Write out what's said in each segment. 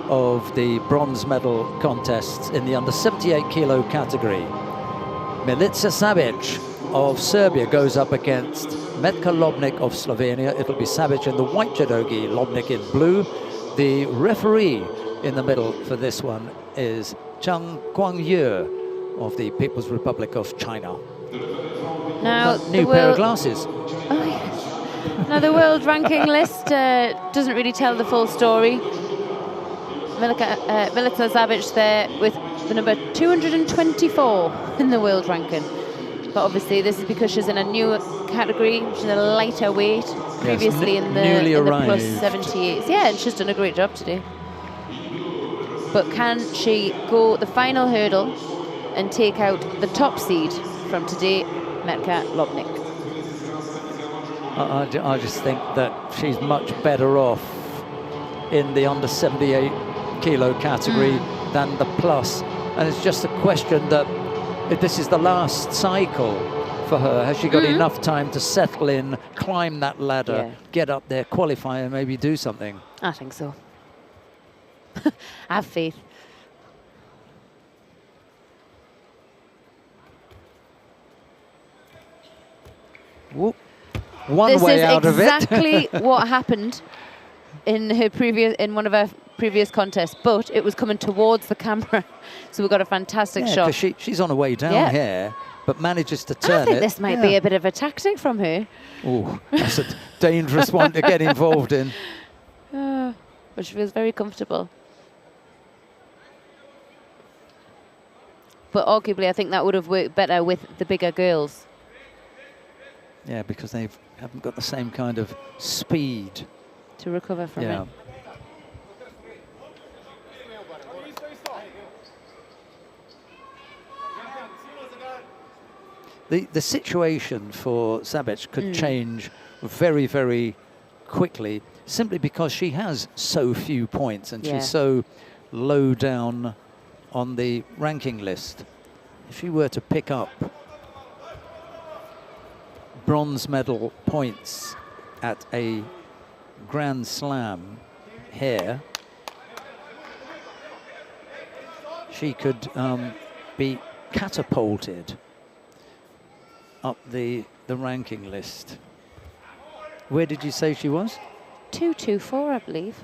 of the bronze medal contests in the under 78 kilo category. Milica ZABIC of Serbia goes up against Metka LOBNIK of Slovenia. It'll be ZABIC in the white judogi, LOBNIK in blue. The referee in the middle for this one is Zhang Guangyu of the People's Republic of China. Now, new pair of glasses. Oh, yes. Now, the world ranking list doesn't really tell the full story. Milica ZABIC there with the number 224 in the world ranking. But obviously, this is because she's in a new category. She's a lighter weight. Previously yes, in the plus 78. Yeah, and she's done a great job today. But can she go the final hurdle and take out the top seed from today, Metka LOBNIK? I just think that she's much better off in the under 78 kilo category than the plus. And it's just a question that if this is the last cycle for her, has she got enough time to settle in, climb that ladder, get up there, qualify, and maybe do something? I think so. I have faith. Whoop. One way out of it. This is exactly what happened in one of her previous contests, but it was coming towards the camera, so we got a fantastic shot. She's on her way down here, but manages to turn it. I think this might be a bit of a tactic from her. Oh, that's a dangerous one to get involved in. But she feels very comfortable. But arguably, I think that would have worked better with the bigger girls. Yeah, because they haven't got the same kind of speed to recover from it. The situation for ZABIC could change very, very quickly, simply because she has so few points and she's so low down on the ranking list. If she were to pick up bronze medal points at a Grand Slam here, she could be catapulted up the ranking list. Where did you say she was? 224, I believe.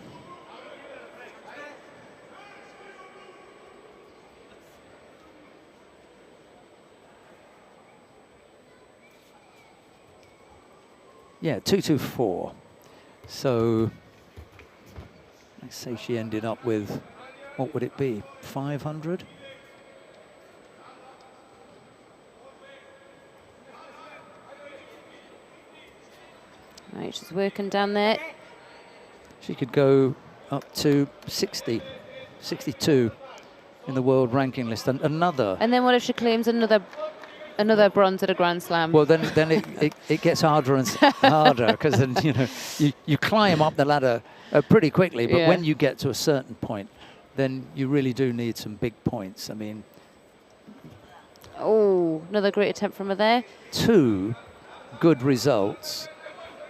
Yeah, 224. So let's say she ended up with, what would it be, 500? Right, she's working down there. She could go up to 60, 62 in the world ranking list. And another. And then what if she claims another bronze at a Grand Slam? Well, then it gets harder and harder, because then you climb up the ladder pretty quickly. But when you get to a certain point, then you really do need some big points. I mean, oh, another great attempt from her there. 2 good results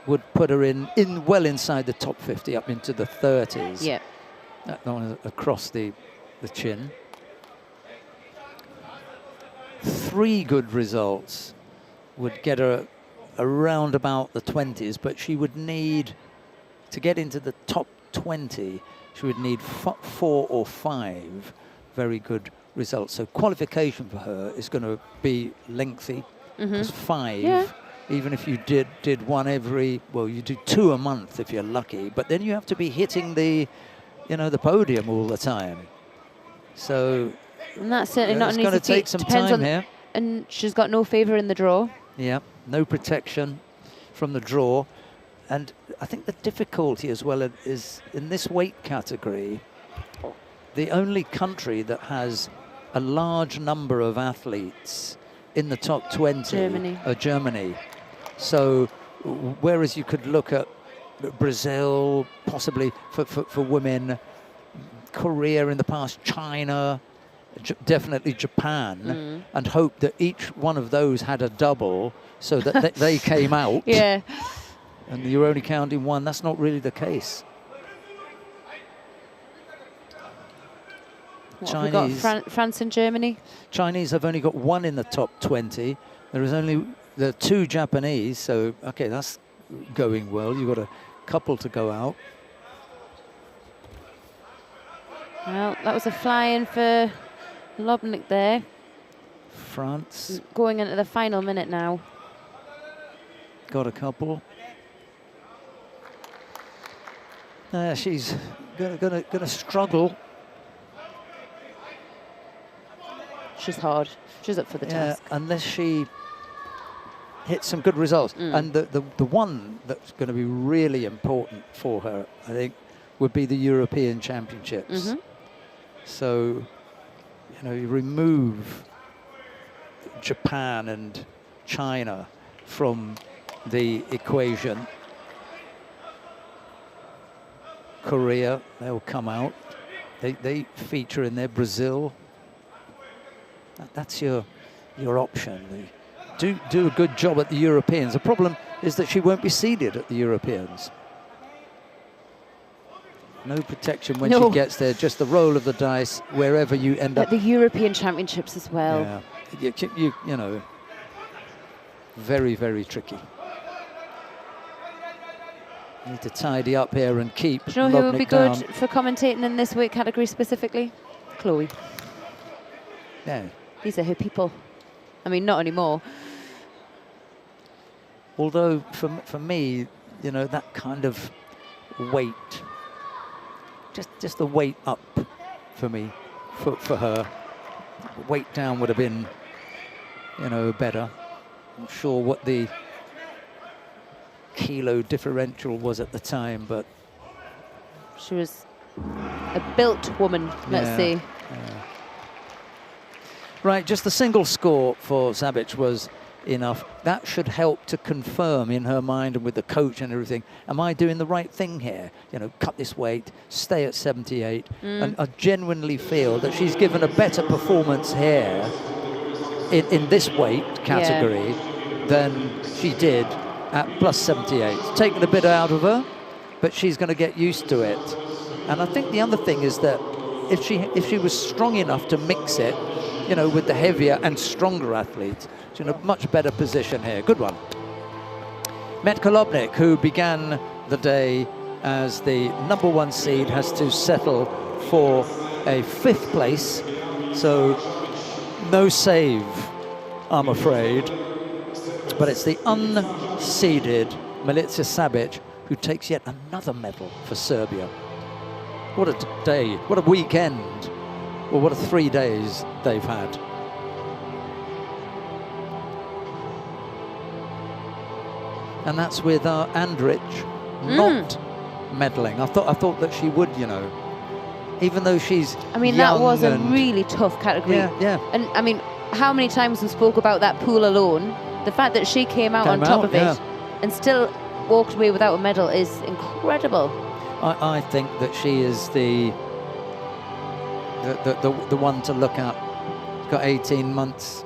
would put her in well inside the top 50, up into the 30s. Yeah. That one across the chin. 3 good results would get her around about the 20s, but she would need, to get into the top 20, she would need 4 or 5 very good results. So qualification for her is going to be lengthy, because 5, even if you did one every, well, you do 2 a month if you're lucky, but then you have to be hitting the podium all the time. So and that's certainly not an easy feat. It's going to take some time here. And she's got no favour in the draw. Yeah, no protection from the draw. And I think the difficulty as well is in this weight category, the only country that has a large number of athletes in the top 20 are Germany. So whereas you could look at Brazil, possibly for women, Korea in the past, China, definitely Japan, and hope that each one of those had a double so that they came out. Yeah. And you're only counting one. That's not really the case. What have we got? France and Germany. Chinese have only got one in the top 20. There are 2 Japanese, so okay, that's going well. You've got a couple to go out. Well, that was a fly-in for LOBNIK there. France going into the final minute now. Got a couple. She's gonna struggle. She's hard. She's up for the task. Unless she hits some good results. And the one that's going to be really important for her, I think, would be the European Championships. So, you know, you remove Japan and China from the equation. Korea, they'll come out. They feature in there. Brazil. That's your option. Do a good job at the Europeans. The problem is that she won't be seeded at the Europeans. No protection when she gets there, just the roll of the dice wherever you end up. At the European Championships as well. Yeah, you know, very, very tricky. Need to tidy up here and keep. Do you know who would be good for commentating in this weight category specifically? Chloe. Yeah. These are her people. I mean, not anymore. Although, for me, you know, that kind of weight, just the weight up for me, for her. Weight down would have been, you know, better. Not sure what the kilo differential was at the time, but she was a built woman, let's see. Right, just the single score for ZABIC was enough. That should help to confirm in her mind and with the coach and everything, am I doing the right thing here? You know, cut this weight, stay at 78. And I genuinely feel that she's given a better performance here in this weight category than she did at plus 78. It's taken a bit out of her, but she's going to get used to it. And I think the other thing is that if she was strong enough to mix it, you know, with the heavier and stronger athletes, she's in a much better position here. Good one. Metka LOBNIK, who began the day as the #1 seed, has to settle for a 5th place. So no save, I'm afraid. But it's the unseeded Milica ZABIC who takes yet another medal for Serbia. What a day, what a weekend. Well, what a 3 days they've had. And that's with Andrich not medaling. I thought that she would, you know, even though she's I mean, that was a really tough category. Yeah. And I mean, how many times we spoke about that pool alone? The fact that she came out on top of it and still walked away without a medal is incredible. I think that she is the one to look at. Got 18 months